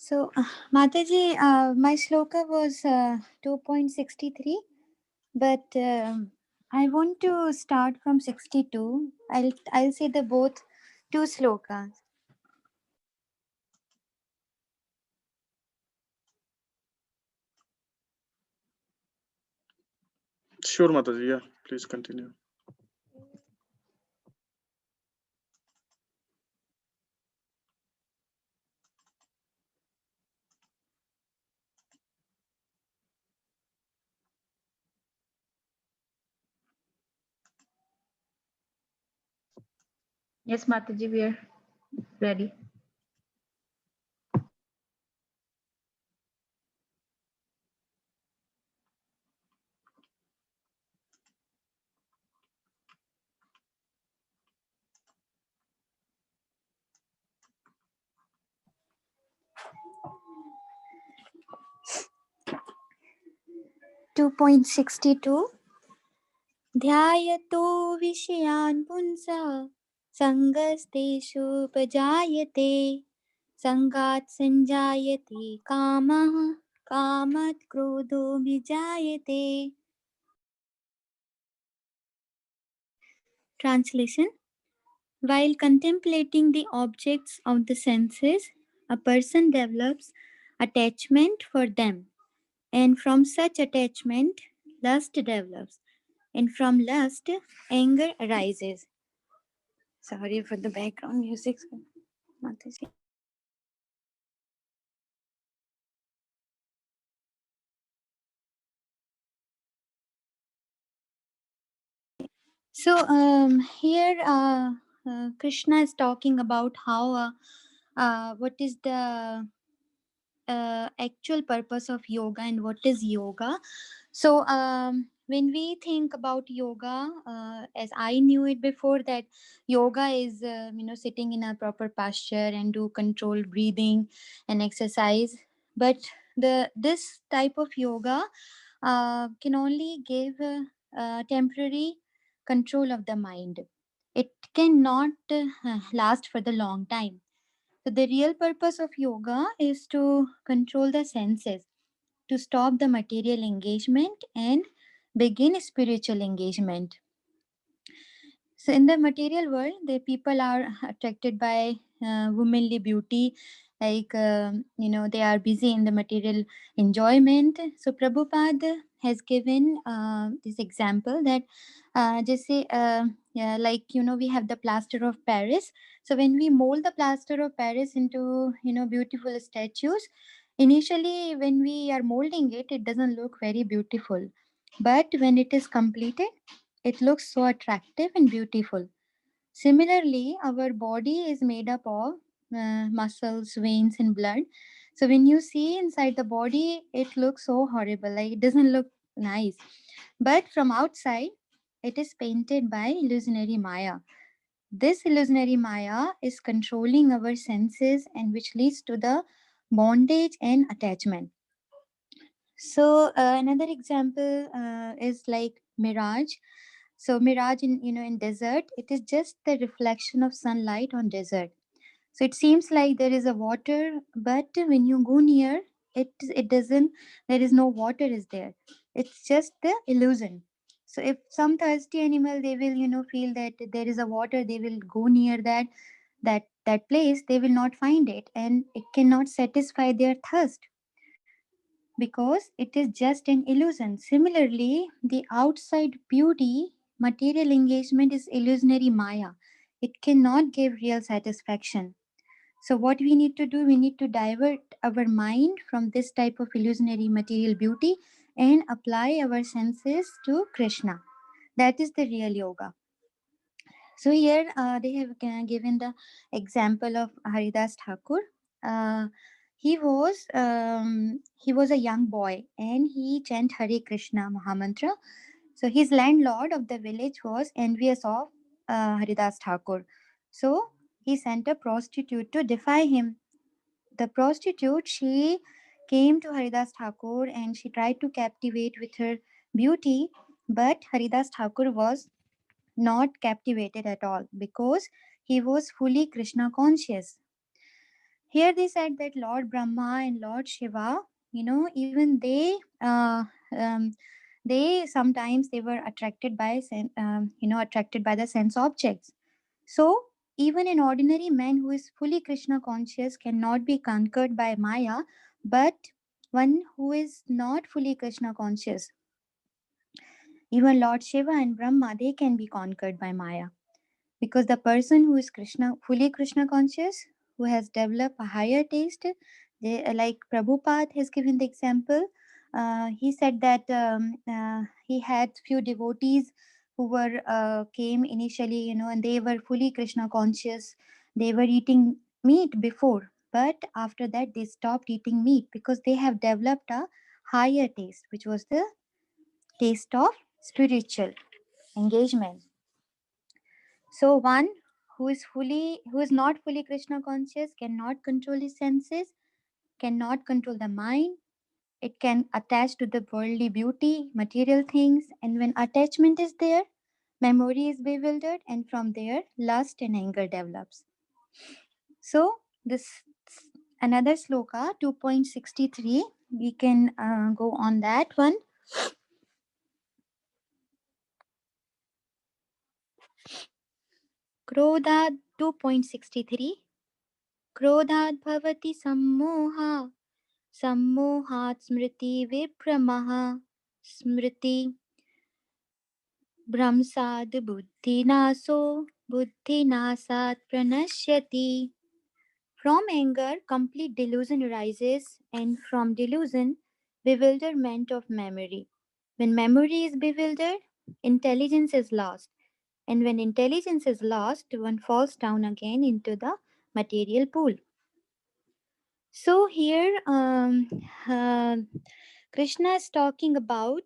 So, Mataji, my shloka was 2.63, but I want to start from 62. I'll say the both two slokas. Sure, Mataji. Yeah, please continue. Yes, Mataji, we are ready. .62 ध्यायतो विषयान् पुंसः सङ्गस्तेषुपजायते सङ्गात् सञ्जायते कामः कामात् क्रोधो विजायते. Translation: while contemplating the objects of the senses, a person develops attachment for them, and from such attachment, lust develops, and from lust, anger arises. Sorry for the background music. Mataji. So here Krishna is talking about how what is the actual purpose of yoga and what is yoga. So when we think about yoga, as I knew it before, that yoga is sitting in a proper posture and do controlled breathing and exercise. But this type of yoga can only give temporary control of the mind. It cannot last for the long time. So the real purpose of yoga is to control the senses, to stop the material engagement and begin spiritual engagement. So in the material world, the people are attracted by womanly beauty, like they are busy in the material enjoyment. So Prabhupada has given this example that just say yeah, like we have the plaster of Paris. So when we mold the plaster of Paris into beautiful statues, initially when we are molding it, it doesn't look very beautiful, but when it is completed, it looks so attractive and beautiful. Similarly, our body is made up of muscles, veins, and blood. So when you see inside the body, it looks so horrible. Like it doesn't look nice. But from outside, it is painted by illusionary Maya. This illusionary Maya is controlling our senses and which leads to the bondage and attachment. So another example is like mirage. So mirage in desert, it is just the reflection of sunlight on desert. So it seems like there is a water, but when you go near, it doesn't. There is no water is there. It's just the illusion. So if some thirsty animal, they will feel that there is a water, they will go near that place. They will not find it, and it cannot satisfy their thirst because it is just an illusion. Similarly, the outside beauty, material engagement is illusionary Maya. It cannot give real satisfaction. So, what we need to do, we need to divert our mind from this type of illusionary material beauty and apply our senses to Krishna. That is the real yoga. So here they have given the example of Haridas Thakur. Uh, he was a young boy and he chant Hare Krishna Mahamantra. So his landlord of the village was envious of Haridas Thakur. So he sent a prostitute to defy him. The prostitute, she came to Haridas Thakur and she tried to captivate with her beauty, but Haridas Thakur was not captivated at all because he was fully Krishna conscious. Here they said that Lord Brahma and Lord Shiva, even um, they sometimes they were attracted by attracted by the sense objects. So even an ordinary man who is fully Krishna conscious cannot be conquered by Maya, but one who is not fully Krishna conscious, even Lord Shiva and Brahma, they can be conquered by Maya. Because the person who is fully Krishna conscious, who has developed a higher taste, like Prabhupada has given the example. He said that he had few devotees who were came initially, and they were fully Krishna conscious. They were eating meat before, but after that they stopped eating meat because they have developed a higher taste, which was the taste of spiritual engagement. So one who is not fully Krishna conscious cannot control his senses, cannot control the mind. It can attach to the worldly beauty, material things, and when attachment is there, memory is bewildered, and from there, lust and anger develops. So this another sloka 2.63. We can go on that one. Krodad 2.63. Krodad bhavati sammoha सम्मोहात् Smriti विभ्रमः Smriti भ्रंशाद् बुद्धिनाशो बुद्धिनाशात् प्रणश्यति. From anger, complete delusion arises, and from delusion, bewilderment of memory. When memory is bewildered, intelligence is lost, and when intelligence is lost, one falls down again into the material pool. So here, uh, Krishna is talking about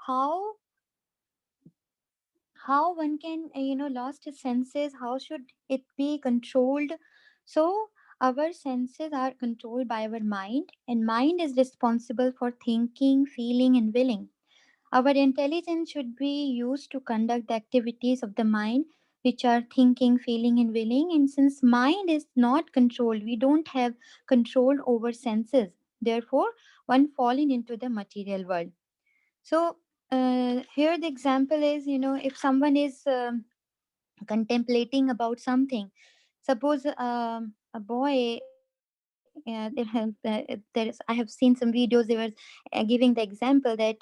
how how one can lost his senses. How should it be controlled? So our senses are controlled by our mind, and mind is responsible for thinking, feeling, and willing. Our intelligence should be used to conduct the activities of the mind, which are thinking, feeling, and willing. And since mind is not controlled, we don't have control over senses. Therefore, one falling into the material world. So here the example is, if someone is contemplating about something. Suppose a boy, I have seen some videos. They were giving the example that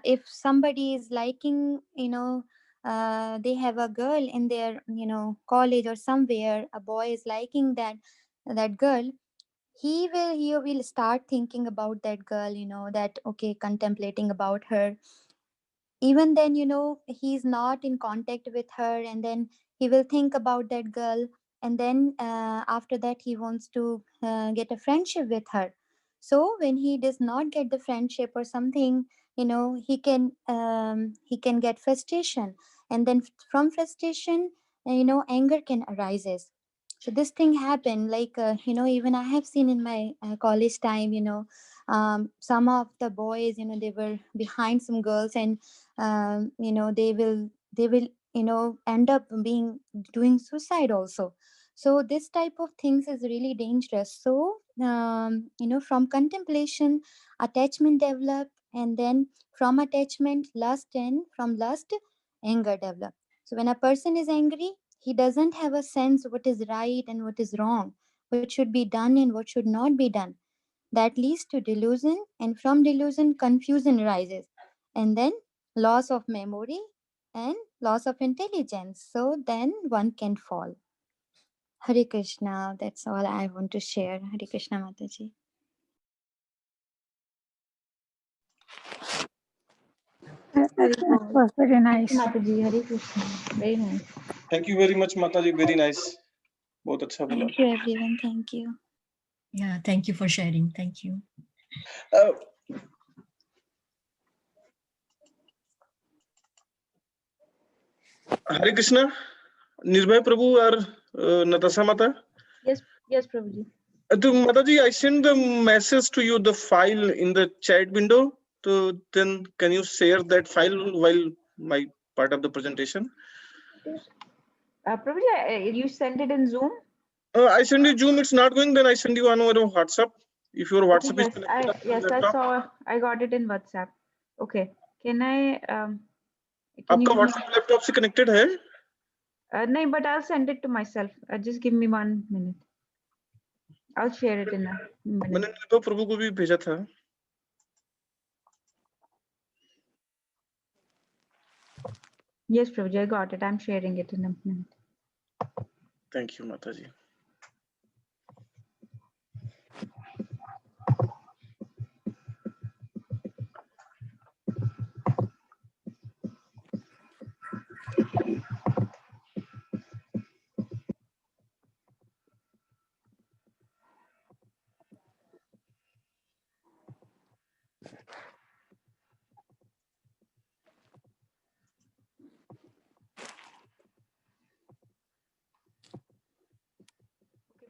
if somebody is liking, they have a girl in their, college or somewhere. A boy is liking that girl. He will start thinking about that girl. That okay, contemplating about her. Even then, he's not in contact with her, and then he will think about that girl, and then after that he wants to get a friendship with her. So when he does not get the friendship or something, he can get frustration, and then from frustration, anger can arises. So this thing happened, like even I have seen in my college time. Some of the boys, they were behind some girls, and they will end up being doing suicide also. So this type of things is really dangerous. So from contemplation, attachment develop, and then from attachment, lust, and from lust, anger develop. So when a person is angry, he doesn't have a sense what is right and what is wrong, what should be done and what should not be done. That leads to delusion, and from delusion, confusion arises, and then loss of memory and loss of intelligence. So then one can fall. Hare Krishna. That's all I want to share. Hare Krishna, Mataji. Hari That Bol. was very Thank you, nice. Mataji. Hari Krishna. Very nice. Thank you very much, Mata ji. Very nice. बहुत अच्छा बोला. Thank you, everyone. Thank you. Yeah, thank you for sharing. Thank you. Hare Krishna, Nirbhay Prabhu or Natasha Mata. Yes, Prabhuji. Mataji, I sent the message to you, the file in the chat window. So then can you share that file while my part of the presentation? Prabhuji, you sent it in Zoom? I send you Zoom, it's not going, then I send you on our WhatsApp. If your Okay, WhatsApp is yes, connected on your yes, I laptop. saw, I got it in WhatsApp. Okay, can can you आपका give me? WhatsApp laptop से connected है? No, but I'll send it to myself. Just give me 1 minute. I'll share it in a मैंने minute. निर्भय प्रभु को भी भेजा था. Yes, Prabhuji, I got it. I'm sharing it in a minute. Thank you, Mataji.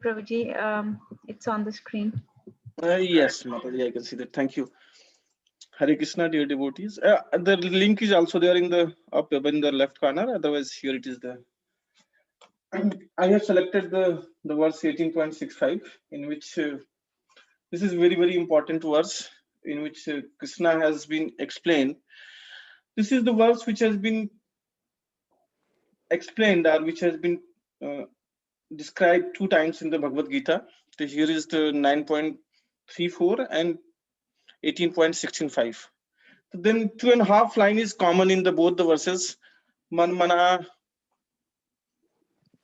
Prabhuji, it's on the screen. Yes, Mataji, I can see that. Thank you. Hare Krishna, dear devotees. The link is also there in the up in the left corner. Otherwise, here it is there. And I have selected the verse 18.65, in which this is very important verse, in which Krishna has been explained. This is the verse which has been explained, or which has been described 2 times in the Bhagavad Gita. So here is the 9.34 and 18.65. So then 2.5 line is common in the both the verses. Man mana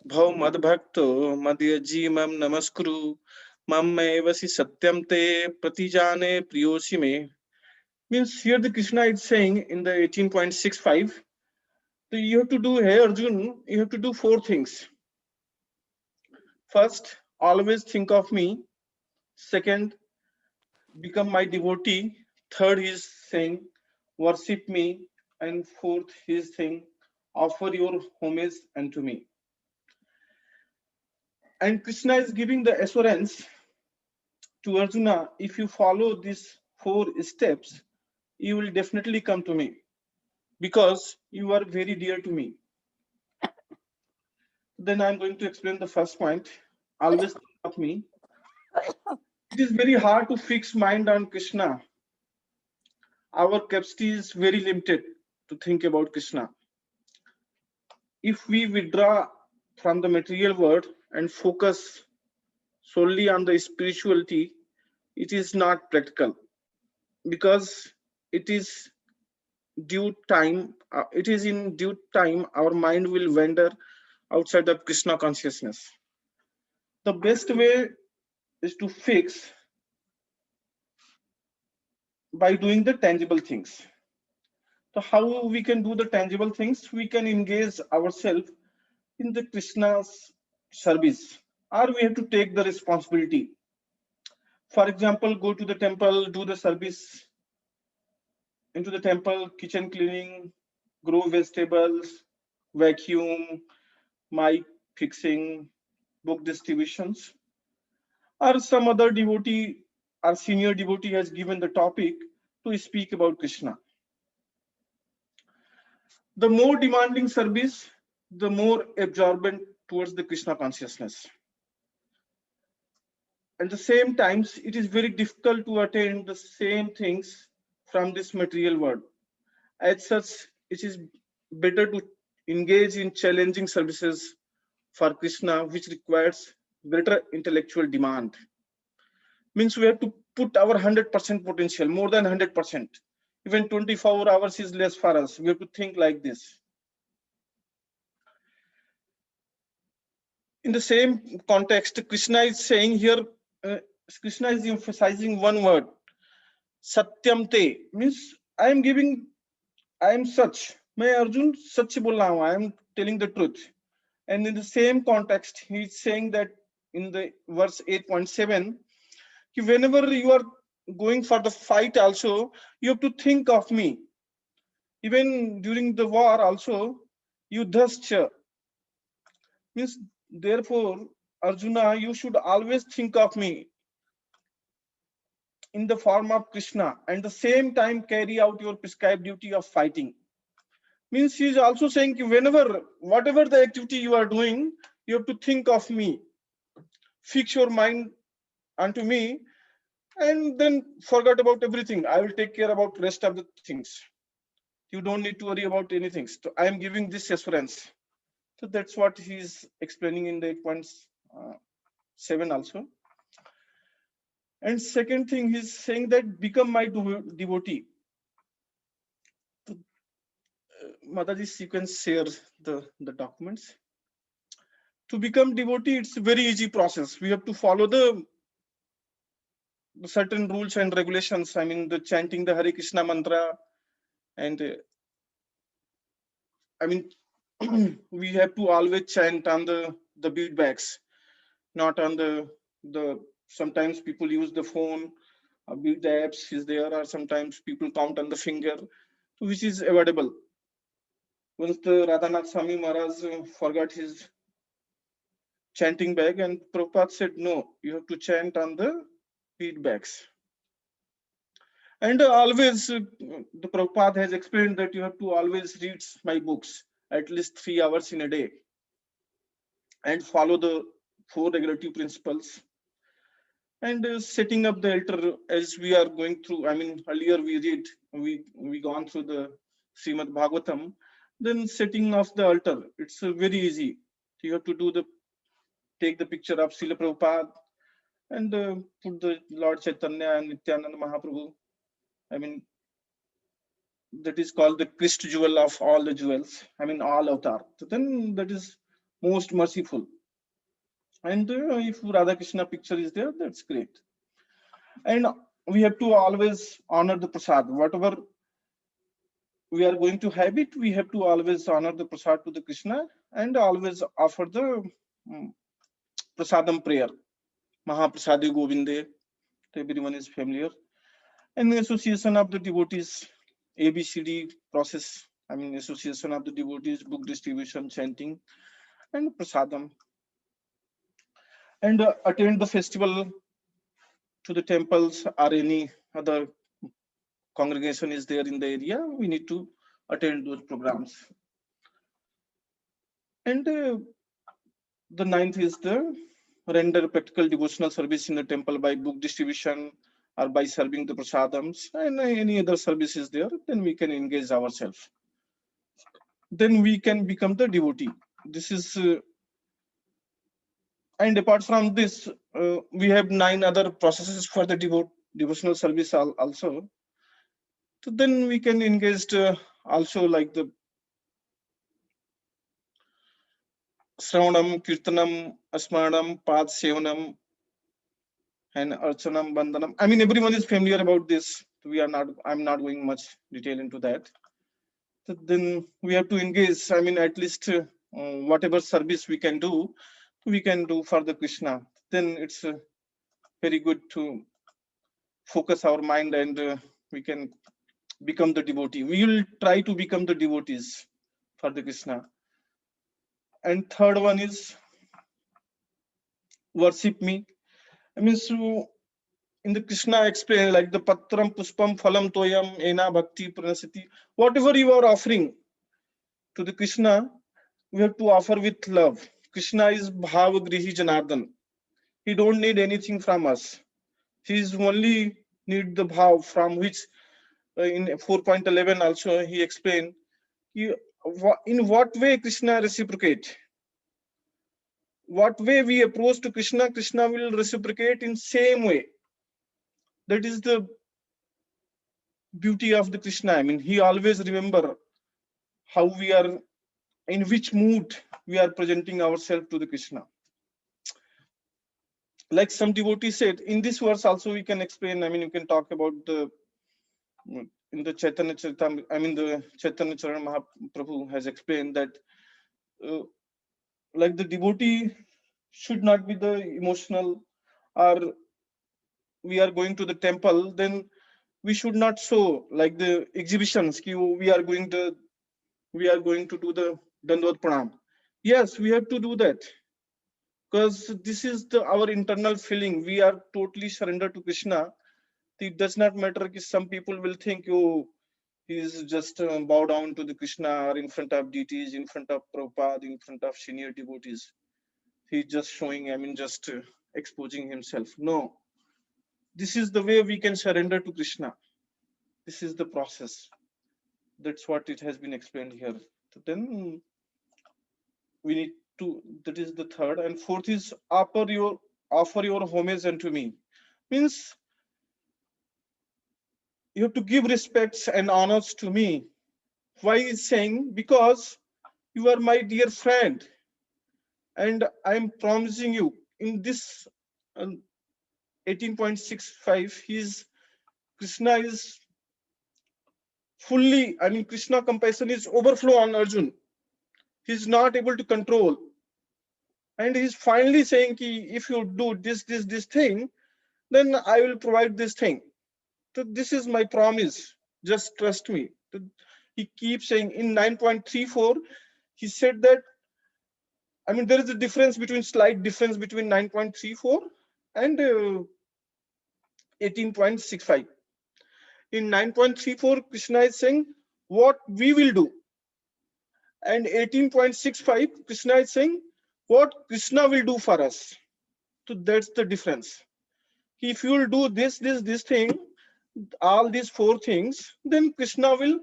bhav mad bhakto madhyaji mam namaskuru mam evasi satyam te pratijane priyosi me. Means here the Krishna is saying in the 18.65, so you have to do, hey Arjun, you have to do 4 things. First, always think of me. Second, become my devotee. Third, he is saying, worship me. And fourth, he is saying, offer your homage unto me. And Krishna is giving the assurance to Arjuna, if you follow these 4 steps, you will definitely come to me, because you are very dear to me. Then I'm going to explain the first point. Always think of me. It is very hard to fix mind on Krishna. Our capacity is very limited to think about Krishna. If we withdraw from the material world and focus solely on the spirituality, it is not practical, because it is due time. It is in due time our mind will wander outside of Krishna consciousness. The best way is to fix by doing the tangible things. So how we can do the tangible things? We can engage ourselves in the Krishna's service, or we have to take the responsibility. For example, go to the temple, do the service into the temple, kitchen cleaning, grow vegetables, vacuum, mic fixing, book distributions. Or some other devotee or senior devotee has given the topic to speak about Krishna. The more demanding service, the more absorbent towards the Krishna consciousness. At the same times, it is very difficult to attain the same things from this material world. As such, it is better to engage in challenging services for Krishna, which requires greater intellectual demand. Means we have to put our 100% potential, more than 100%. Even 24 hours is less for us. We have to think like this. In the same context, Krishna is saying here, Krishna is emphasizing one word, Satyam Te, means I am such. मैं अर्जुन सच बोल रहा हूँ. I am telling the truth. And in the same context, he is saying that in the verse 8.7, whenever you are going for the fight also, you have to think of me. Even during the war also, Yudhascha, means therefore, Arjuna, you should always think of me in the form of Krishna, and the same time carry out your prescribed duty of fighting. Means he is also saying whenever, whatever the activity you are doing, you have to think of me. fix your mind unto me, and then forget about everything. I will take care about rest of the things. You don't need to worry about anything. So I am giving this assurance. So that's what he's explaining in the 8.7 also. And second thing, he's saying that become my devotee. So, Mataji, you can share the documents. To become devotee, it's a very easy process. We have to follow the certain rules and regulations. I mean, the chanting the Hare Krishna mantra, and I mean, we have to always chant on the bead bags, not on the. Sometimes people use the phone, bead apps is there, or sometimes people count on the finger, which is avoidable. Once the Radhanath Swami Maharaj forgot his chanting bag, and Prabhupada said, no, you have to chant on the bead bags. And always, the Prabhupada has explained that you have to always read my books at least 3 hours in a day and follow the 4 regulative principles. And setting up the altar as we are going through. I mean, earlier we gone through the Srimad Bhagavatam. Then setting of the altar, it's very easy. You have to take the picture of Srila Prabhupada and put the Lord Chaitanya and Nityananda Mahaprabhu. I mean, that is called the Christ jewel of all the jewels. I mean, all avatar. So then that is most merciful. And if Radha Krishna picture is there, that's great. And we have to always honor the prasad. Whatever we are going to have it, we have to always honor the prasad to the Krishna and always offer the prasadam prayer. Mahaprasadi Govinde. Everyone is familiar. And the association of the devotees, ABCD process. I mean, association of the devotees, book distribution, chanting, and prasadam. And attend the festival to the temples or any other congregation is there in the area. We need to attend those programs. And the ninth is the render practical devotional service in the temple by book distribution or by serving the prasadams, and any other service is there, then we can engage ourselves. Then we can become the devotee. This is and apart from this, we have 9 other processes for the devotional service also. So then we can engage also like the Shravanam, Kirtanam, Asmaranam, Pad Sevanam, and Archanam, Bandhanam. I mean, everyone is familiar about this. I'm not going much detail into that. So then we have to engage, I mean, at least whatever service we can do for the Krishna. Then it's very good to focus our mind and we can become the devotee. We will try to become the devotees for the Krishna. And third one is worship me. I mean, so in the Krishna explain like the patram puspam phalam toyam ena bhakti pranasati. Whatever you are offering to the Krishna, we have to offer with love. Krishna is bhava grihi janardan. He don't need anything from us. He is only need the bhav, from which in 4.11 also he explained in what way Krishna reciprocate. What way we approach to Krishna, Krishna will reciprocate in same way. That is the beauty of the Krishna. I mean, he always remember how we are, in which mood we are presenting ourselves to the Krishna. Like some devotee said, in this verse also we can explain, I mean, you can talk about in the Chaitanya Charitam, I mean, the Chaitanya Charan Mahaprabhu has explained that like the devotee should not be the emotional, or we are going to the temple, then we should not show like the exhibitions. We are going to do the Dandavad Pranam. Yes, we have to do that because this is our internal feeling. We are totally surrendered to Krishna. It does not matter if some people will think, oh, he is just bow down to the Krishna or in front of deities, in front of Prabhupada, in front of senior devotees. He's just showing, I mean, just exposing himself. No, this is the way we can surrender to Krishna. This is the process. That's what it has been explained here. So then we need to, that is the third. And fourth is offer your homage unto me. Means you have to give respects and honors to me. Why is saying? Because you are my dear friend, and I am promising you in this 18.65, Krishna is fully, I mean, Krishna compassion is overflow on Arjun. He's not able to control. And he's finally saying, if you do this thing, then I will provide this thing. So this is my promise. Just trust me. He keeps saying in 9.34, he said that, I mean, there is a slight difference between 9.34 and 18.65. In 9.34, Krishna is saying what we will do. And 18.65, Krishna is saying what Krishna will do for us. So that's the difference. If you will do this thing, all these four things, then Krishna will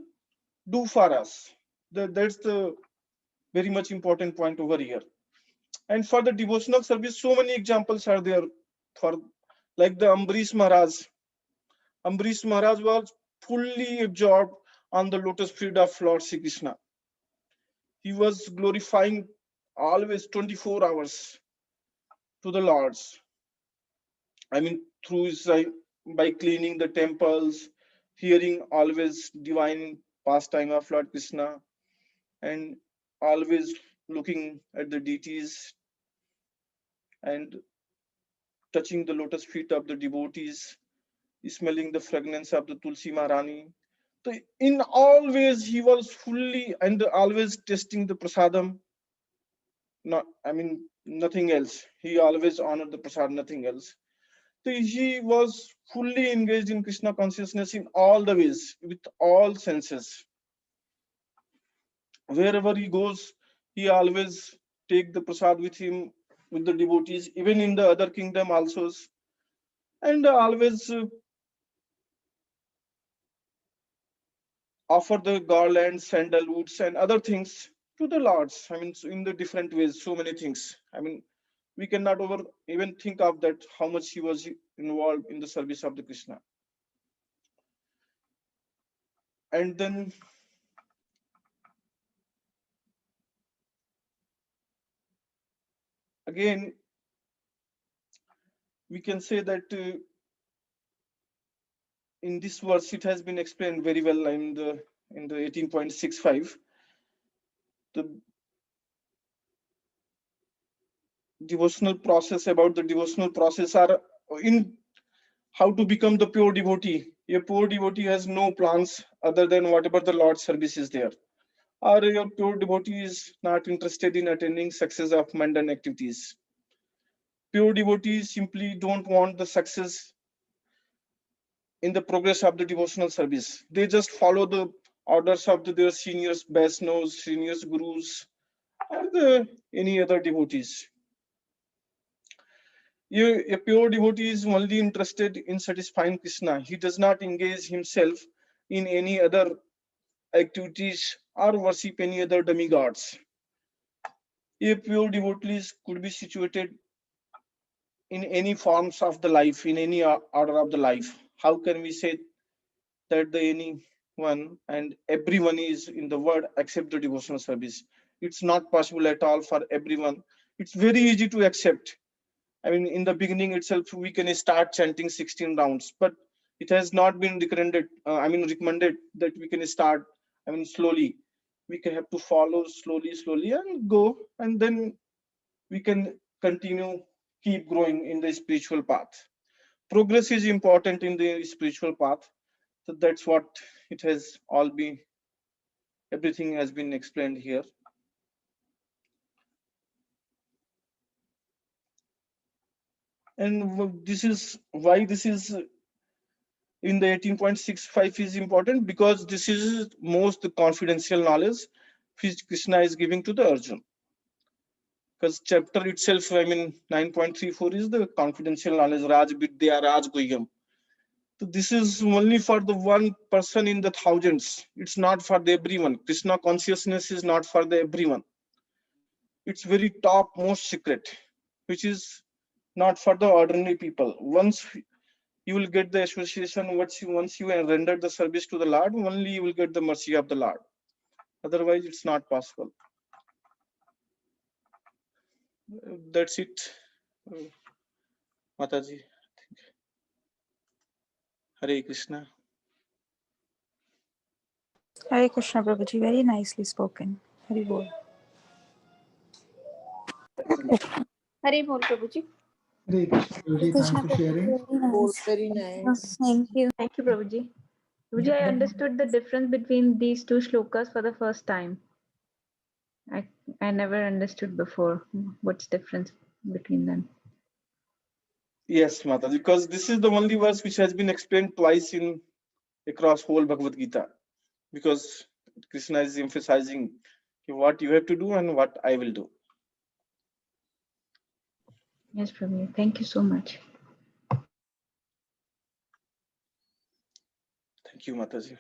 do for us. That's the very much important point over here. And for the devotional service, so many examples are there. For like the Ambarish Maharaj. Ambarish Maharaj was fully absorbed on the lotus feet of Lord Sri Krishna. He was glorifying always 24 hours to the Lords. I mean, through his, by cleaning the temples, hearing always divine pastime of Lord Krishna, and always looking at the deities and touching the lotus feet of the devotees, smelling the fragrance of the Tulsi Maharani. So in all ways, he was fully and always tasting the prasadam. Not, I mean, nothing else. He always honored the prasad, nothing else. So he was fully engaged in Krishna consciousness in all the ways, with all senses. Wherever he goes, he always take the prasad with him, with the devotees, even in the other kingdom also, and always offer the garlands, sandalwoods, and other things to the lords. I mean, in the different ways, so many things. I mean, we cannot even think of that, how much he was involved in the service of the Krishna. And then again, we can say that in this verse, it has been explained very well in the 18.65. The devotional process, about the devotional process, are in how to become the pure devotee. A pure devotee has no plans other than whatever the Lord's service is there. Or your pure devotee is not interested in attending success of mundane activities. Pure devotees simply don't want the success in the progress of the devotional service. They just follow the orders of their seniors, Vaishnavas, seniors, gurus, or any other devotees. A pure devotee is only interested in satisfying Krishna. He does not engage himself in any other activities or worship any other demigods. A pure devotee could be situated in any forms of the life, in any order of the life. How can we say that the anyone and everyone is in the world except the devotional service? It's not possible at all for everyone. It's very easy to accept. I mean, in the beginning itself, we can start chanting 16 rounds, but it has not been recommended that we can start, slowly. We can have to follow slowly and go, and then we can continue, keep growing in the spiritual path. Progress is important in the spiritual path. So that's what it has all been, everything has been explained here. And this is why this is in the 18.65 is important, because this is most confidential knowledge which Krishna is giving to the Arjun. because chapter itself, I mean, 9.34 is the confidential knowledge, Raj Vidya, Raj Guhyam. So this is only for the one person in the thousands. It's not for the everyone. Krishna consciousness is not for the everyone. It's very top most secret, which is not for the ordinary people. Once you will get the association, once you render the service to the Lord, only you will get the mercy of the Lord. Otherwise, it's not possible. That's it, Mataji. Hare Krishna. Hare Krishna, Prabhuji. Very nicely spoken. Hari Bol. Hare Bol, Prabhuji. Hare Krishna, Prabhuji. Thanks for sharing. Very nice. Thank you. Thank you, Prabhuji. Prabhuji, I understood the difference between these two shlokas for the first time. I never understood before what's difference between them. Yes, Mataji, because this is the only verse which has been explained twice in across whole Bhagavad Gita. Because Krishna is emphasizing what you have to do and what I will do. Yes, Prabhuji. Thank you so much. Thank you, Mataji.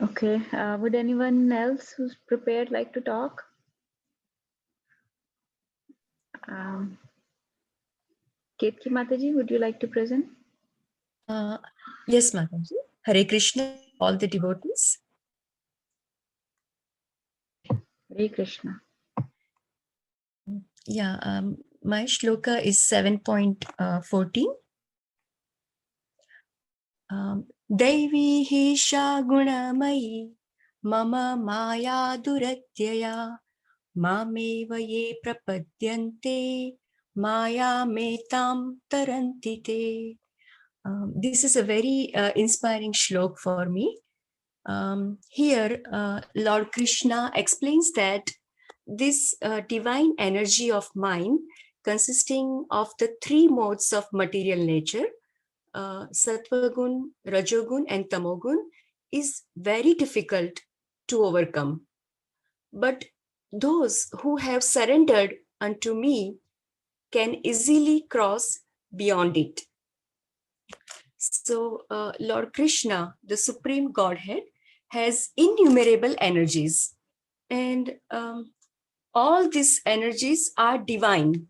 Okay. Would anyone else who's prepared like to talk? Ketki Mataji, would you like to present? Yes, Mataji. Hare Krishna, all the devotees. Hare Krishna. Yeah, my shloka is 7.14. Daivi Hisha Gunamayi Mama Maya Duratyaya Mameva Ye Prapadyante Maya Metam Tarantite. This is a very inspiring shlok for me. Here, Lord Krishna explains that this divine energy of mind, consisting of the three modes of material nature, Sattvagun, Rajogun, and Tamogun, is very difficult to overcome. But those who have surrendered unto me can easily cross beyond it. So, Lord Krishna, the Supreme Godhead, has innumerable energies, and all these energies are divine.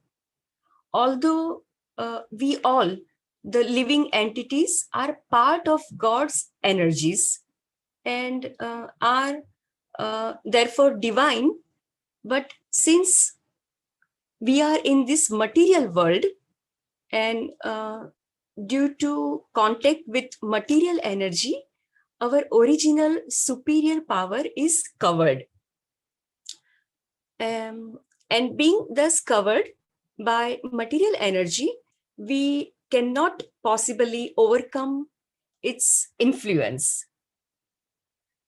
Although we all, the living entities, are part of God's energies and are therefore divine, but since we are in this material world and due to contact with material energy, our original superior power is covered. And being thus covered by material energy, we cannot possibly overcome its influence.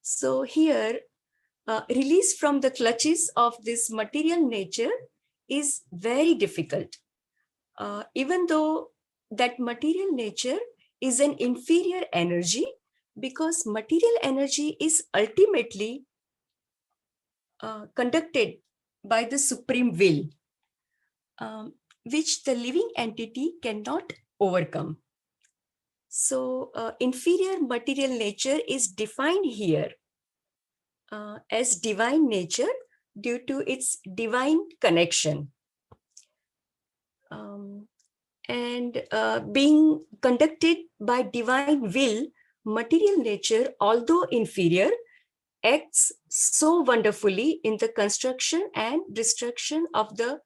So here, release from the clutches of this material nature is very difficult. Even though that material nature is an inferior energy, because material energy is ultimately conducted by the supreme will, which the living entity cannot overcome. So inferior material nature is defined here as divine nature due to its divine connection. And being conducted by divine will, material nature, although inferior, acts so wonderfully in the construction and destruction of the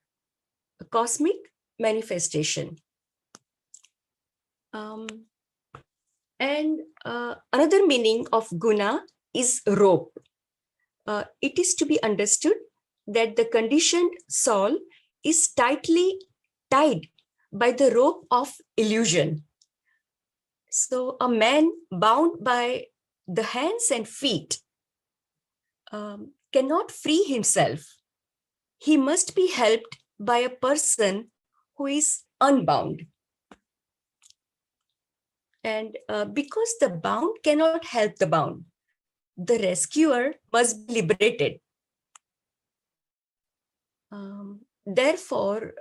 cosmic manifestation. Another meaning of guna is rope. It is to be understood that the conditioned soul is tightly tied by the rope of illusion. So a man bound by the hands and feet cannot free himself. He must be helped by a person who is unbound. And because the bound cannot help the bound, the rescuer must be liberated. Therefore,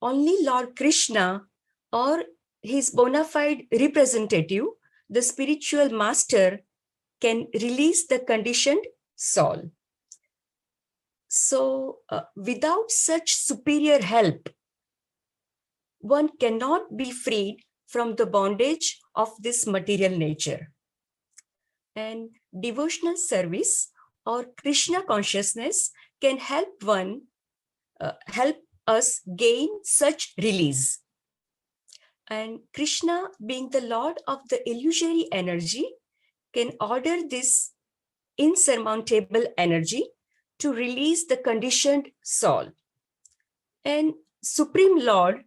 only Lord Krishna or his bona fide representative, the spiritual master, can release the conditioned soul. So, without such superior help, one cannot be freed from the bondage of this material nature. And devotional service or Krishna consciousness can help help us gain such release. And Krishna, being the Lord of the illusory energy, can order this insurmountable energy to release the conditioned soul. And Supreme Lord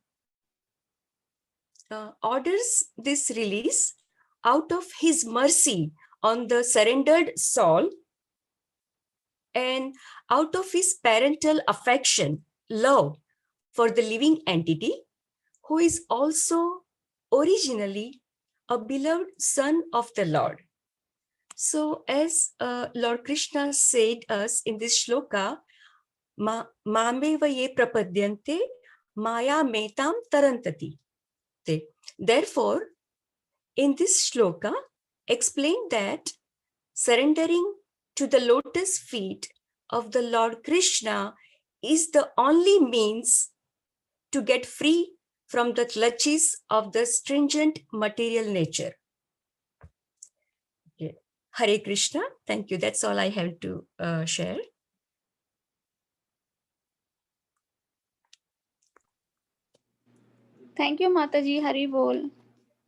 orders this release out of his mercy on the surrendered soul and out of his parental affection, love for the living entity, who is also originally a beloved son of the Lord. So as Lord Krishna said us in this shloka, Mameva ye prapadyante maya metam tarantati. Therefore, in this shloka, explain that surrendering to the lotus feet of the Lord Krishna is the only means to get free from the clutches of the stringent material nature. Okay. Hare Krishna. Thank you. That's all I have to share. Thank you, Mataji. Hari Bol.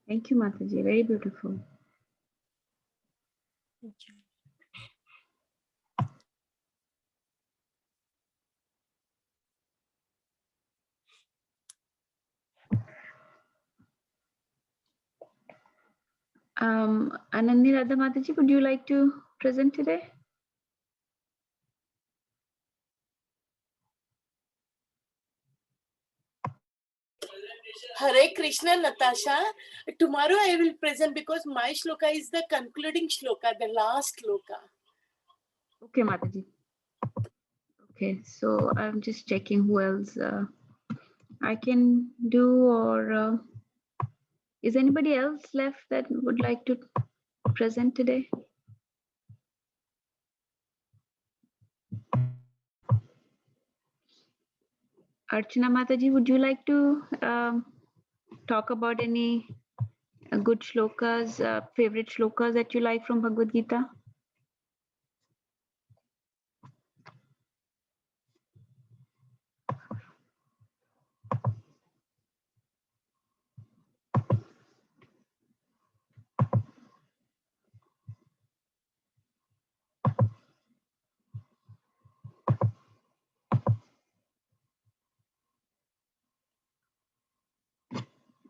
Thank you, Mataji. Very beautiful. Thank you. Anandi Radha Mataji, would you like to present today? Hare Krishna, Natasha. Tomorrow I will present because my shloka is the concluding shloka, the last shloka. Okay, Mataji. Okay, so I'm just checking who else I can do, or is anybody else left that would like to present today? Archana Mataji, would you like to talk about any good shlokas, favorite shlokas that you like from Bhagavad Gita?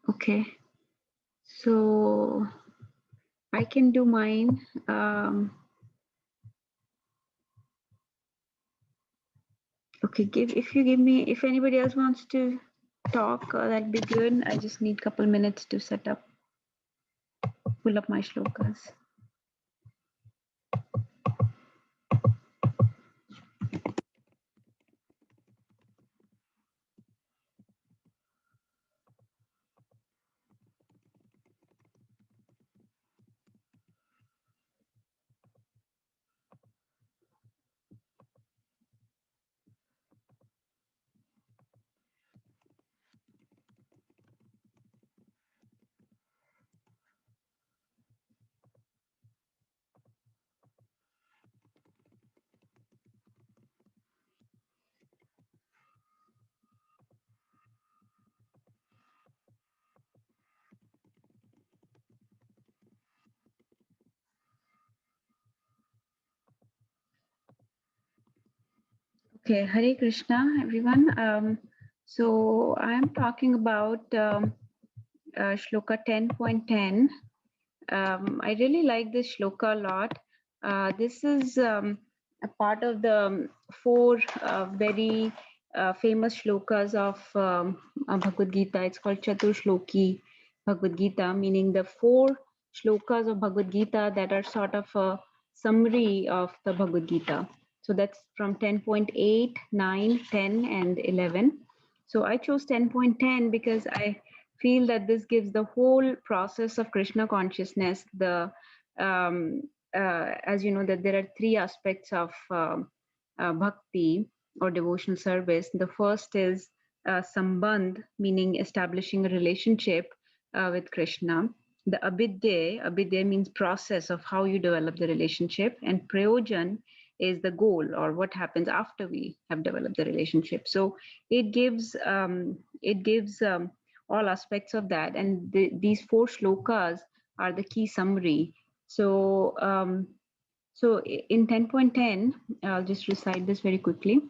Okay, so I can do mine. Okay, if anybody else wants to talk, that'd be good. I just need a couple minutes to pull up my shlokas. Okay, Hare Krishna, everyone. So I am talking about shloka 10.10. I really like this shloka a lot. This is a part of the four very famous shlokas of Bhagavad Gita. It's called Chatur Shloki. Bhagavad Gita, meaning the 4 shlokas of Bhagavad Gita that are sort of a summary of the Bhagavad Gita. So that's from 10.8, 9, 10, and 11. So I chose 10.10 because I feel that this gives the whole process of Krishna consciousness. As you know, that there are 3 aspects of bhakti or devotional service. The first is sambandh, meaning establishing a relationship with Krishna. The abhidya means process of how you develop the relationship, and prayojan is the goal or what happens after we have developed the relationship. So it gives all aspects of that, and these 4 shlokas are the key summary. So in 10.10, I'll just recite this very quickly.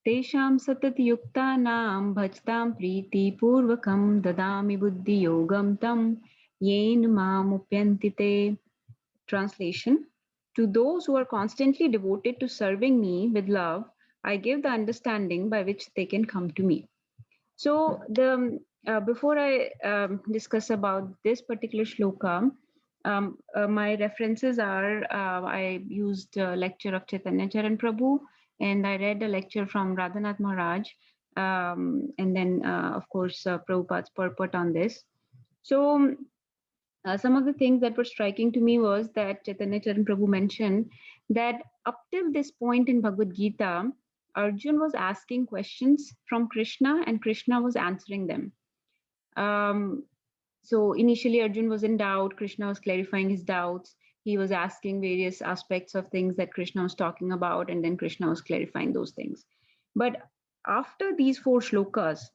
Tesham satati-yuktanam bhajtam priti-purvakam dadami buddhi-yogam tam yen mamupyanti te. Translation: to those who are constantly devoted to serving me with love, I give the understanding by which they can come to me. So before I discuss about this particular shloka, my references are I used a lecture of Chaitanya Charan Prabhu, and I read a lecture from Radhanath Maharaj, and then of course Prabhupada's purport on this. So some of the things that were striking to me was that Chaitanya Charan Prabhu mentioned that up till this point in Bhagavad Gita, Arjun was asking questions from Krishna and Krishna was answering them. So initially Arjun was in doubt, Krishna was clarifying his doubts. He was asking various aspects of things that Krishna was talking about, and then Krishna was clarifying those things. But after these 4 shlokas,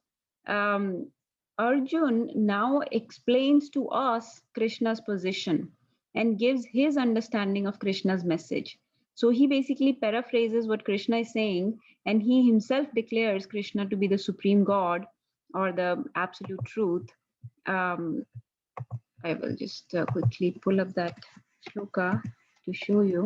Arjun now explains to us Krishna's position and gives his understanding of Krishna's message. So he basically paraphrases what Krishna is saying, and he himself declares Krishna to be the supreme God or the absolute truth. I will just quickly pull up that shloka to show you.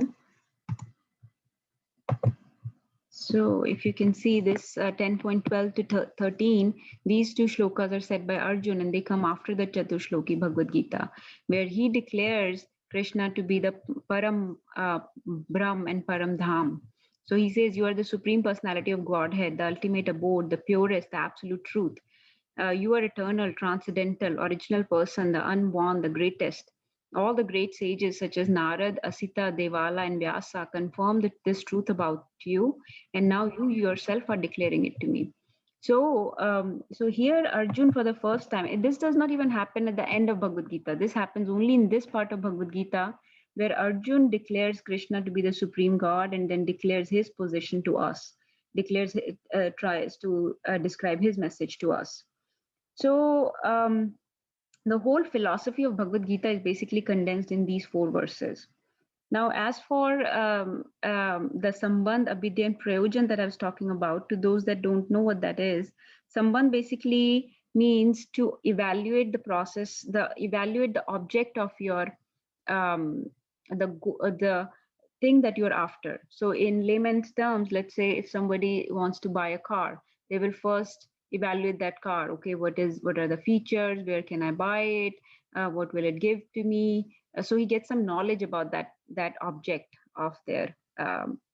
So if you can see this 10.12 to 13, these 2 shlokas are said by Arjun, and they come after the Chatushloki Bhagavad Gita, where he declares Krishna to be the Param Brahm and Param Dham. So he says, you are the supreme personality of Godhead, the ultimate abode, the purest, the absolute truth. You are eternal, transcendental, original person, the unborn, the greatest. All the great sages such as Narad, Asita, Devala, and Vyasa confirmed this truth about you, and now you yourself are declaring it to me. So, so here Arjun for the first time, this does not even happen at the end of Bhagavad Gita. This happens only in this part of Bhagavad Gita, where Arjun declares Krishna to be the supreme God and then declares his position to us, tries to describe his message to us. So the whole philosophy of Bhagavad Gita is basically condensed in these 4 verses. Now, as for the Sambandh, Abhidya, and Prayojan that I was talking about, to those that don't know what that is, Sambandh basically means to evaluate the process, evaluate the object of your the thing that you're after. So in layman's terms, let's say if somebody wants to buy a car, they will first evaluate that car. Okay, what are the features? Where can I buy it? What will it give to me? So he gets some knowledge about that object of their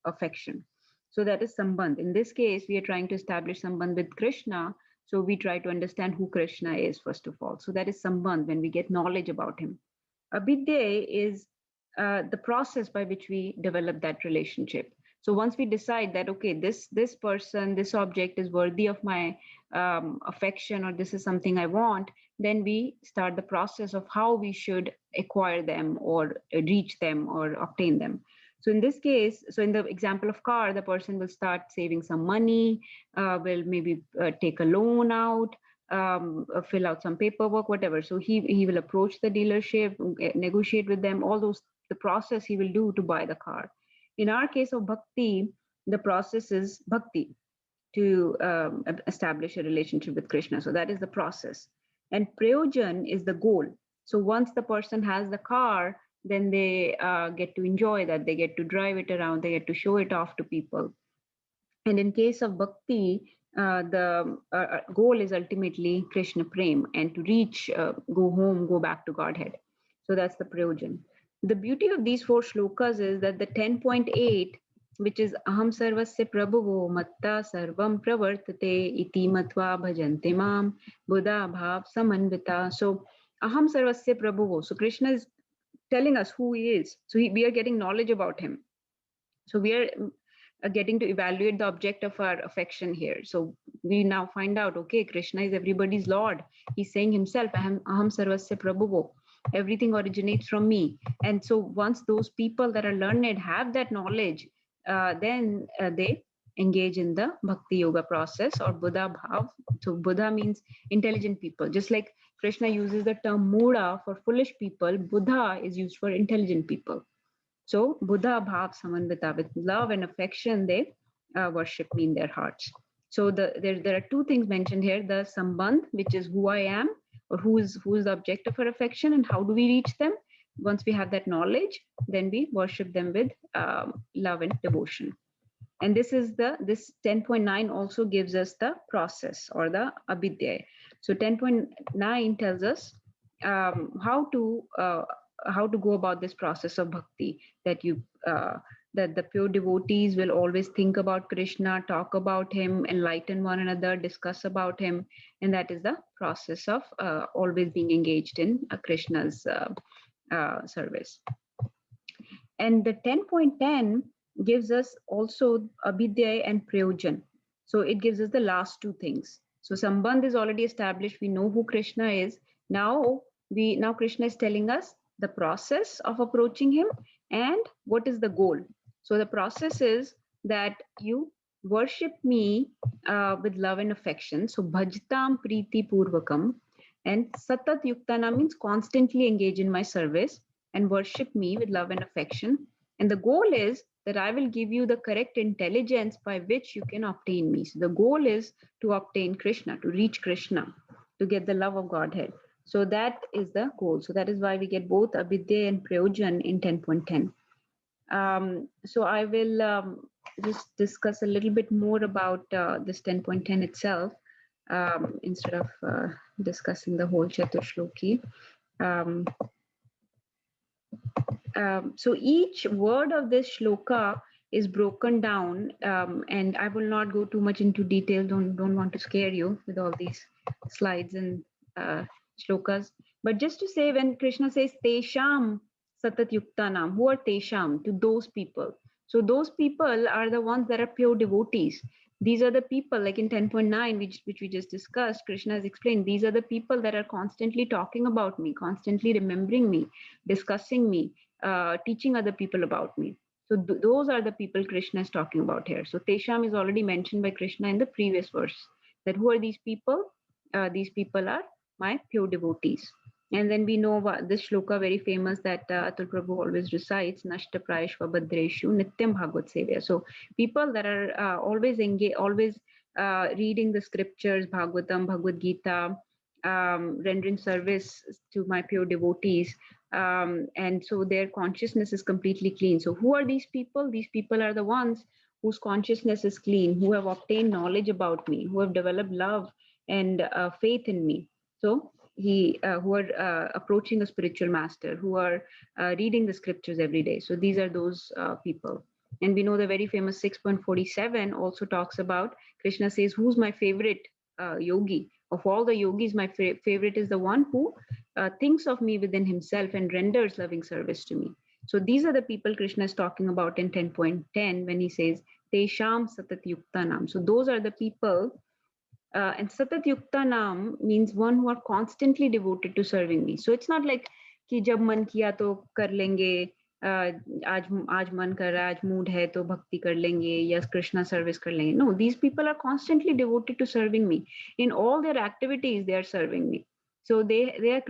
affection. So that is Sambandh. In this case, we are trying to establish Sambandh with Krishna. So we try to understand who Krishna is, first of all. So that is Sambandh, when we get knowledge about him. Abhidya is the process by which we develop that relationship. So once we decide that, okay, this person, this object is worthy of my affection, or this is something I want, then we start the process of how we should acquire them or reach them or obtain them. So in this case, so in the example of car, the person will start saving some money, will maybe take a loan out, fill out some paperwork, whatever. So he will approach the dealership, negotiate with them, all those, the process he will do to buy the car. In our case of bhakti, the process is bhakti, to establish a relationship with Krishna. So that is the process. And prayojan is the goal. So once the person has the car, then they get to enjoy that. They get to drive it around. They get to show it off to people. And in case of bhakti, the goal is ultimately Krishna Prem, and to reach, go home, go back to Godhead. So that's the prayojan. The beauty of these 4 shlokas is that the 10.8, which is Aham Sarvasya Prabhavo Matta Sarvam Pravartate Iti Matva Bhajante Mam Buddha Bhav Samanvita. So Aham Sarvasya Prabhavo. So Krishna is telling us who he is. So we are getting knowledge about him. So we are getting to evaluate the object of our affection here. So we now find out, okay, Krishna is everybody's Lord. He's saying himself, Aham Sarvasya Prabhuvo. Everything originates from me. And so once those people that are learned have that knowledge, then they engage in the Bhakti Yoga process or Buddha Bhav. So Buddha means intelligent people. Just like Krishna uses the term Muda for foolish people, Buddha is used for intelligent people. So Buddha Bhav Samanvita, with love and affection, they worship me in their hearts. So there are 2 things mentioned here: the Sambandh, which is who I am, or who is the object of our affection, and how do we reach them. Once we have that knowledge, then we worship them with love and devotion. And this 10.9 also gives us the process or the abhidya. So 10.9 tells us how to go about this process of bhakti, that that the pure devotees will always think about Krishna, talk about him, enlighten one another, discuss about him, and that is the process of always being engaged in Krishna's service. And the 10.10 gives us also abhidya and prayojan. So it gives us the last 2 things. So Sambandh is already established. We know who Krishna is. Now Krishna is telling us the process of approaching him and what is the goal. So the process is that you worship me with love and affection. So bhajtam priti purvakam, and satat yuktana means constantly engage in my service and worship me with love and affection. And the goal is that I will give you the correct intelligence by which you can obtain me. So the goal is to obtain Krishna, to reach Krishna, to get the love of Godhead. So that is the goal. So that is why we get both abhidya and prayojan in 10.10. So I will just discuss a little bit more about this 10.10 itself instead of discussing the whole Chaturshloki. So each word of this shloka is broken down, and I will not go too much into detail. Don't want to scare you with all these slides and shlokas. But just to say, when Krishna says Tesham Satat Yuktanam, who are Tesham? To those people. So those people are the ones that are pure devotees. These are the people, like in 10.9, which we just discussed, Krishna has explained, these are the people that are constantly talking about me, constantly remembering me, discussing me, teaching other people about me. So those are the people Krishna is talking about here. So Tesham is already mentioned by Krishna in the previous verse. That who are these people? These people are my pure devotees. And then we know this shloka, very famous, that Atul Prabhu always recites, Nashta Prayashva Badreshu Nityam Bhagavad Sevya. So people that are always engaged, always reading the scriptures, Bhagavatam, Bhagavad Gita, rendering service to my pure devotees. And so their consciousness is completely clean. So who are these people? These people are the ones whose consciousness is clean, who have obtained knowledge about me, who have developed love and faith in me. So who are approaching a spiritual master, who are reading the scriptures every day. So these are those people. And we know the very famous 6.47 also talks about, Krishna says, who's my favorite yogi? Of all the yogis, my favorite is the one who thinks of me within himself and renders loving service to me. So these are the people Krishna is talking about in 10.10 when he says, Tesham Satat Yuktanam. So those are the people. And Satat Yuktanam means one who are constantly devoted to serving me. So it's not like कि जब मन किया तो कर लेंगे, आज मन कर रहा है, आज मूड है तो भक्ति कर लेंगे या कृष्णा सर्विस कर लेंगे. No, these people are constantly devoted to serving me. In all their activities, they are serving me. So they are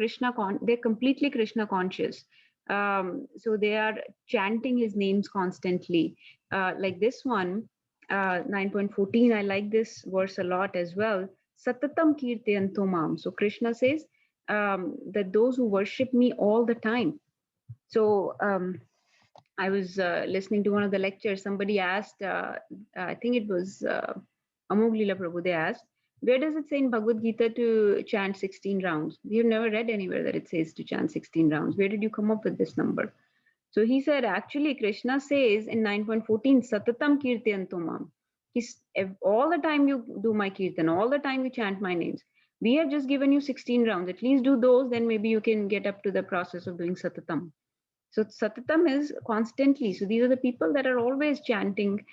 they're completely Krishna conscious. So they are chanting his names constantly. Like this one, 9.14, I like this verse a lot as well. Satatam kirtayanto mam. So Krishna says that those who worship me all the time. So I was listening to one of the lectures. Somebody asked, I think it was Amog Lila Prabhu, they asked, where does it say in Bhagavad Gita to chant 16 rounds? We have never read anywhere that it says to chant 16 rounds. Where did you come up with this number? So he said, actually, Krishna says in 9.14, Satatam Kirtyantomam. All the time you do my kirtan, all the time you chant my names. We have just given you 16 rounds. At least do those, then maybe you can get up to the process of doing Satatam. So Satatam is constantly. So these are the people that are always chanting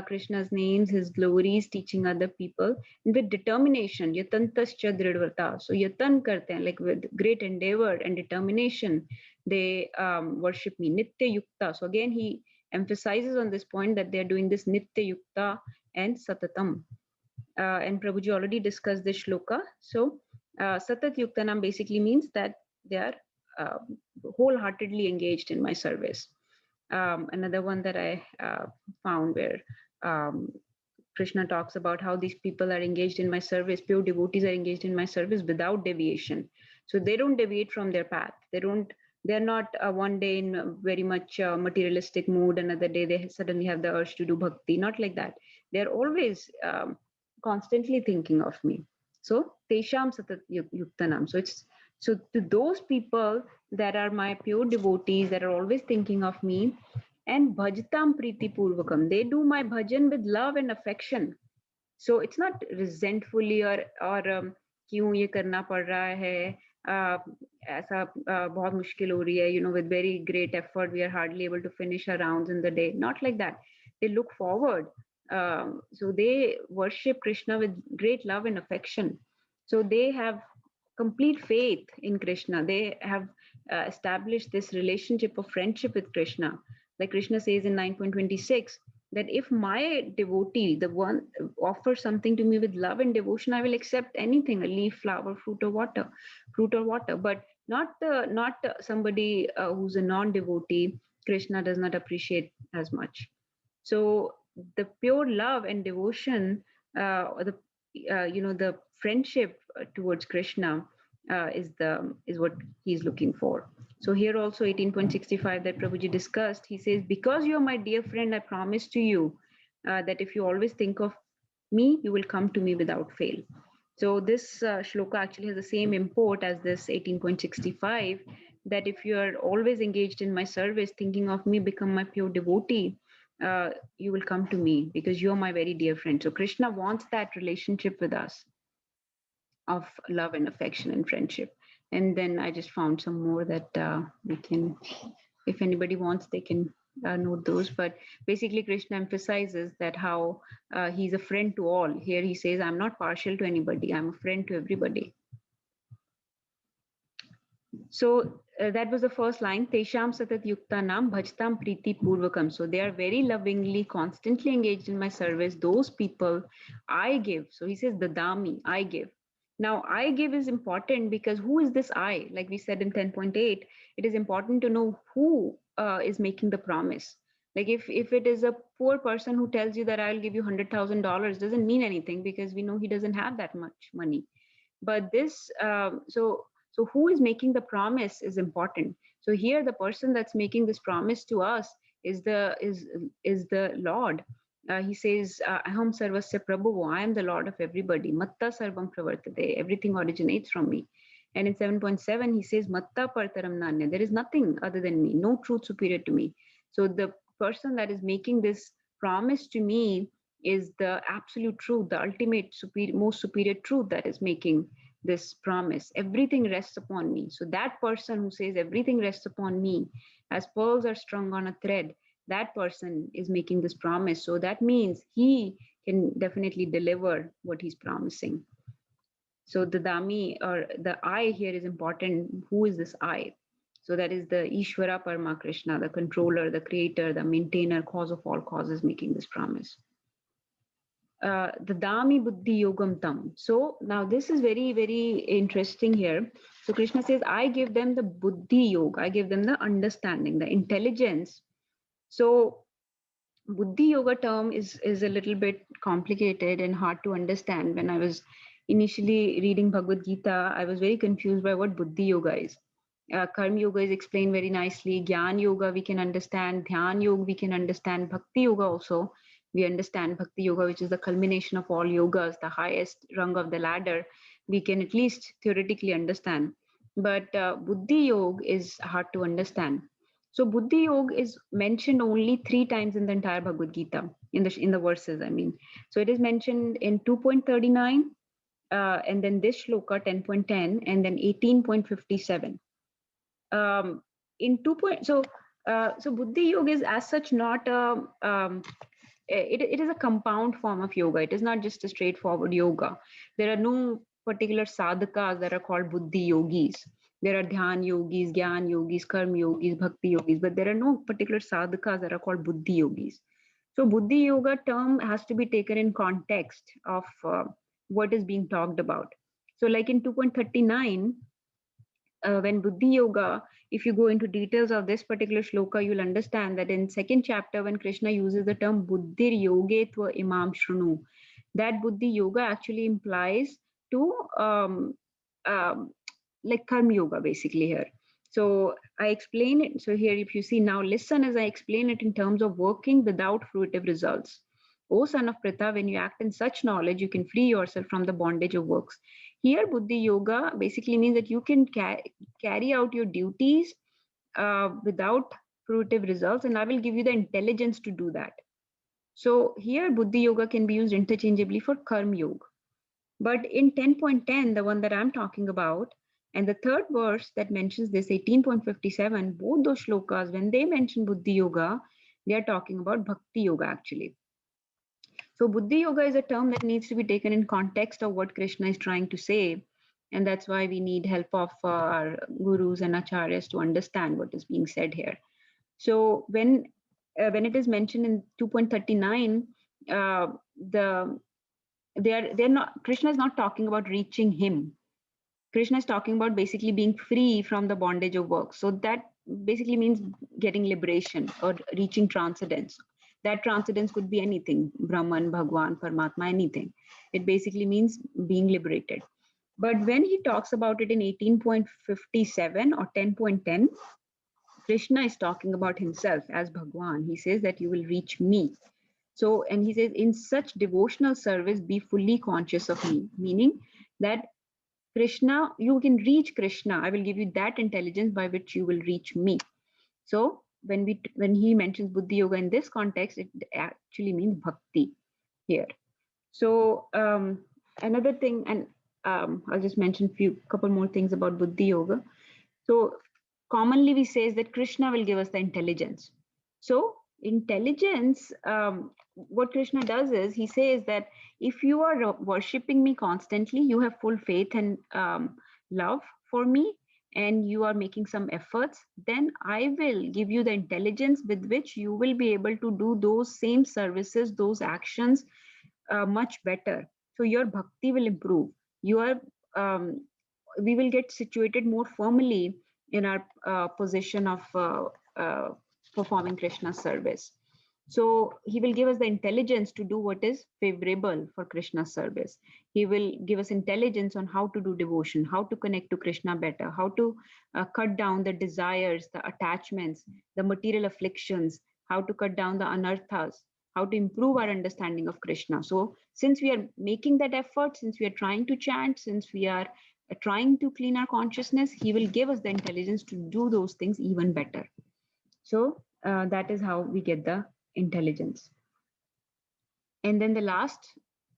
Krishna's names, his glories, teaching other people with determination. Yatantascha dridvata. So yatan karte hain, like with great endeavor and determination, they worship me. Nitya yukta. So again, he emphasizes on this point that they are doing this Nitya yukta and Satatam. And Prabhuji already discussed this shloka. So Satat Yuktanam basically means that they are wholeheartedly engaged in my service. Another one that I found where Krishna talks about how these people are engaged in my service, pure devotees are engaged in my service without deviation. So they don't deviate from their path. They're not one day in very much materialistic mood, another day they suddenly have the urge to do bhakti, not like that. They're always constantly thinking of me. So Tesham Satat Yuktanam. So to those people that are my pure devotees that are always thinking of me, and bhajtam priti purvakam, they do my bhajan with love and affection. So it's not resentfully or क्यों ये करना पड़ रहा है, ऐसा बहुत मुश्किल हो रही है, with very great effort we are hardly able to finish our rounds in the day. Not like that. They look forward. So they worship Krishna with great love and affection. So they have complete faith in Krishna. They have established this relationship of friendship with Krishna. Like Krishna says in 9.26, that if my devotee, the one offers something to me with love and devotion, I will accept anything, a leaf, flower, fruit or water, but not somebody who's a non-devotee. Krishna does not appreciate as much. So the pure love and devotion, the friendship towards Krishna is what he's looking for. So here also 18.65 that Prabhuji discussed, he says, because you're my dear friend, I promise to you that if you always think of me, you will come to me without fail. So this shloka actually has the same import as this 18.65, that if you are always engaged in my service, thinking of me, become my pure devotee, you will come to me because you're my very dear friend. So Krishna wants that relationship with us of love and affection and friendship. And then I just found some more that we can, if anybody wants, they can note those. But basically Krishna emphasizes that how he's a friend to all. Here he says, I'm not partial to anybody, I'm a friend to everybody. So that was the first line, Tesham Satat Yuktanam Bhajtam Priti Purvakam. So they are very lovingly, constantly engaged in my service. Those people I give. So he says, Dadami, I give. Now, I give is important because who is this I? Like we said in 10.8, it is important to know who is making the promise. Like if it is a poor person who tells you that I'll give you $100,000, doesn't mean anything because we know he doesn't have that much money. But this, so who is making the promise is important. So here the person that's making this promise to us is the Lord. He says, Aham sarvasya prabhu, I am the Lord of everybody. Matta sarvam pravartate, everything originates from me. And in 7.7, he says, Matta partaram nanya, there is nothing other than me, no truth superior to me. So the person that is making this promise to me is the absolute truth, the ultimate most superior truth that is making this promise. Everything rests upon me. So that person who says everything rests upon me, as pearls are strung on a thread, that person is making this promise. So that means he can definitely deliver what he's promising. So the Dami or the I here is important. Who is this I? So that is the Ishvara Parama Krishna, the controller, the creator, the maintainer, cause of all causes, making this promise. The Dami Buddhi Yogam Tam. So now this is very, very interesting here. So Krishna says, I give them the Buddhi Yoga, I give them the understanding, the intelligence. So Buddhi Yoga term is a little bit complicated and hard to understand. When I was initially reading Bhagavad Gita, I was very confused by what Buddhi Yoga is. Karma Yoga is explained very nicely. Gyan Yoga we can understand. Dhyan Yoga we can understand. Bhakti Yoga also we understand Bhakti Yoga, which is the culmination of all yogas, the highest rung of the ladder, we can at least theoretically understand. But Buddhi Yoga is hard to understand. So Buddhi Yoga is mentioned only 3 times in the entire Bhagavad Gita, in the verses, I mean. So it is mentioned in 2.39, and then this shloka 10.10, and then 18.57. In 2 so Buddhi Yoga is as such not a it is a compound form of yoga. It is not just a straightforward yoga. There are no particular sadhakas that are called Buddhi yogis. There are dhyan yogis, gyan yogis, karma yogis, bhakti yogis, but there are no particular sadhakas that are called Buddhi yogis. So Buddhi yoga term has to be taken in context of what is being talked about. So like in 2.39, when Buddhi Yoga, if you go into details of this particular shloka, you'll understand that in second chapter, when Krishna uses the term Buddhir Yogetva Imam Shrunu, that Buddhi Yoga actually implies to like Karma Yoga basically here. So I explain it. So here, if you see now, listen as I explain it in terms of working without fruitive results. O son of Pritha, when you act in such knowledge, you can free yourself from the bondage of works. Here, Buddhi Yoga basically means that you can carry out your duties without fruitive results, and I will give you the intelligence to do that. So here, Buddhi Yoga can be used interchangeably for Karma Yoga. But in 10.10, the one that I'm talking about, and the third verse that mentions this, 18.57, both those shlokas, when they mention Buddhi Yoga, they are talking about Bhakti Yoga actually. So Buddhi Yoga is a term that needs to be taken in context of what Krishna is trying to say. And that's why we need help of our gurus and acharyas to understand what is being said here. So when it is mentioned in 2.39, they're not, Krishna is not talking about reaching him. Krishna is talking about basically being free from the bondage of work. So that basically means getting liberation or reaching transcendence. That transcendence could be anything, Brahman, Bhagwan, Paramatma, anything. It basically means being liberated. But when he talks about it in 18.57 or 10.10, Krishna is talking about himself as Bhagwan. He says that you will reach me. So, and he says, in such devotional service, be fully conscious of me, meaning that Krishna, you can reach Krishna. I will give you that intelligence by which you will reach me. So when he mentions Buddhi Yoga in this context, it actually means bhakti here. So another thing, and I'll just mention couple more things about Buddhi Yoga. So commonly we say that Krishna will give us the intelligence. So intelligence, what Krishna does is he says that if you are worshipping me constantly, you have full faith and love for me, and you are making some efforts, then I will give you the intelligence with which you will be able to do those same services, those actions much better. So your bhakti will improve. We will get situated more firmly in our position of performing Krishna's service. So he will give us the intelligence to do what is favorable for Krishna's service. He will give us intelligence on how to do devotion, how to connect to Krishna better, how to cut down the desires, the attachments, the material afflictions, how to cut down the anarthas, how to improve our understanding of Krishna. So since we are making that effort, since we are trying to chant, since we are trying to clean our consciousness, he will give us the intelligence to do those things even better. So that is how we get the intelligence. And then the last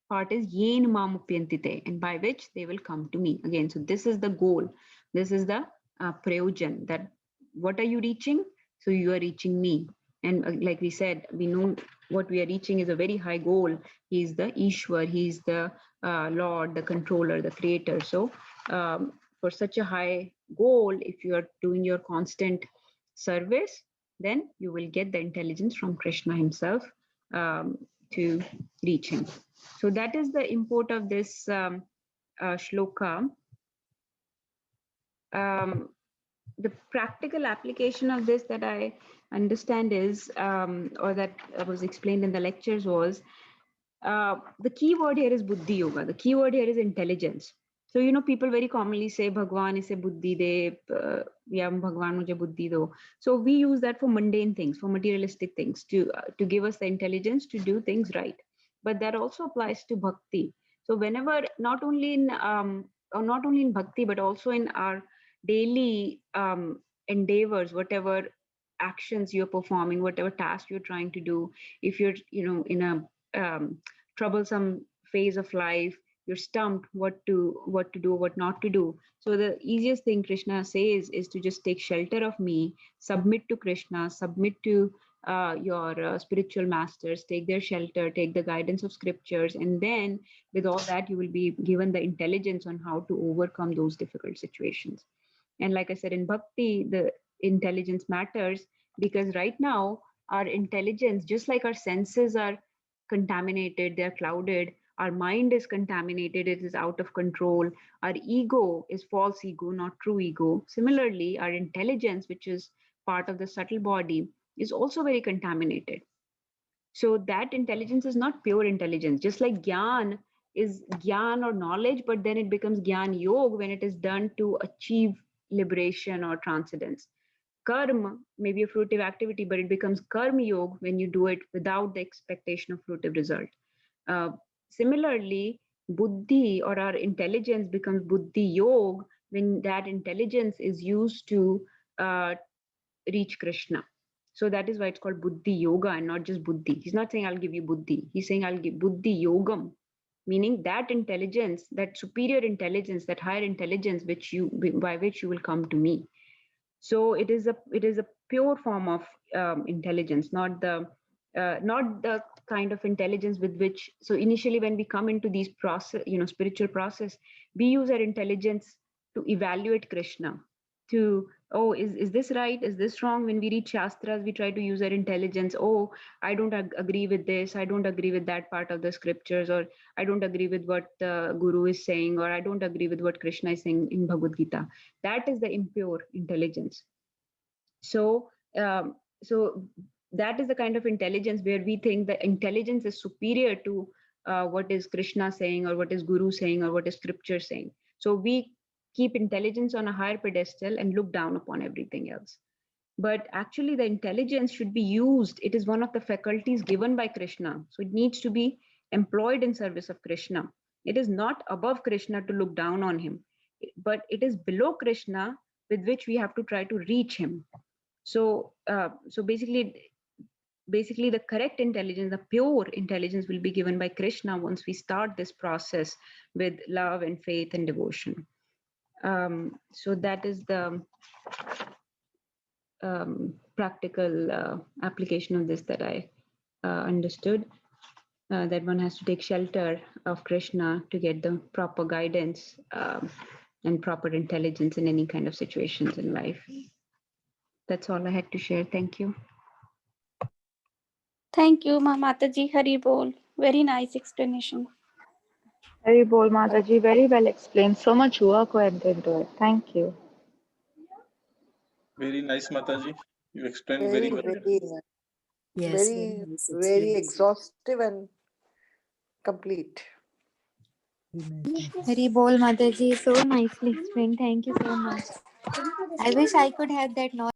part is yen mamupyantite, and by which they will come to me. Again, so this is the goal. This is the prayojan, that what are you reaching? So you are reaching me. And like we said, we know what we are reaching is a very high goal. He is the Ishwar, he is the Lord, the controller, the creator. So for such a high goal, if you are doing your constant service, then you will get the intelligence from Krishna himself to reach him. So that is the import of this shloka. The practical application of this that I understand is, or that was explained in the lectures was, the key word here is Buddhi Yoga. The key word here is intelligence. So, you know, people very commonly say, Bhagwan ise buddhi de, ya Bhagwan mujhe buddhi do. So we use that for mundane things, for materialistic things, to give us the intelligence to do things right. But that also applies to bhakti. So whenever, not only in bhakti, but also in our daily endeavors, whatever actions you're performing, whatever task you're trying to do, if you're, you know, in a troublesome phase of life, you're stumped what to do, what not to do. So the easiest thing Krishna says is to just take shelter of me, submit to Krishna, submit to your spiritual masters, take their shelter, take the guidance of scriptures, and then with all that you will be given the intelligence on how to overcome those difficult situations. And like I said, in bhakti, the intelligence matters, because right now our intelligence, just like our senses are contaminated, they're clouded, our mind is contaminated, it is out of control, our ego is false ego, not true ego. Similarly, our intelligence, which is part of the subtle body, is also very contaminated. So that intelligence is not pure intelligence. Just like gyan is gyan or knowledge, but then it becomes gyan yoga when it is done to achieve liberation or transcendence. Karma may be a fruitive activity, but it becomes karma yoga when you do it without the expectation of fruitive result. Similarly, buddhi or our intelligence becomes buddhi yoga when that intelligence is used to reach Krishna. So that is why it's called buddhi yoga and not just buddhi. He's not saying I'll give you buddhi. He's saying I'll give buddhi yogam, meaning that intelligence, that superior intelligence, that higher intelligence by which you will come to me. So it is a pure form of intelligence, not the kind of intelligence with which. So initially, when we come into these process, spiritual process, we use our intelligence to evaluate Krishna. To, oh, is this right? Is this wrong? When we read Shastras, we try to use our intelligence. Oh, I don't agree with this. I don't agree with that part of the scriptures, or I don't agree with what the Guru is saying, or I don't agree with what Krishna is saying in Bhagavad Gita. That is the impure intelligence. So that is the kind of intelligence where we think the intelligence is superior to what is Krishna saying, or what is Guru saying, or what is scripture saying. So we keep intelligence on a higher pedestal and look down upon everything else. But actually the intelligence should be used. It is one of the faculties given by Krishna. So it needs to be employed in service of Krishna. It is not above Krishna to look down on him, but it is below Krishna with which we have to try to reach him. So basically the correct intelligence, the pure intelligence, will be given by Krishna once we start this process with love and faith and devotion. So that is the practical application of this that I understood, that one has to take shelter of Krishna to get the proper guidance and proper intelligence in any kind of situations in life. That's all I had to share. Thank you. Thank you, Mataji. Hari Bol. Very nice explanation. Hari Bol, Mataji. Very well explained. So much work went into it. Thank you. Very nice, Mataji. You explained Very, very well. very nice. Yes, Very, nice very explanation. exhaustive and complete. Hari Bol Mataji, so nicely explained. Thank you so much. I wish I could have that knowledge.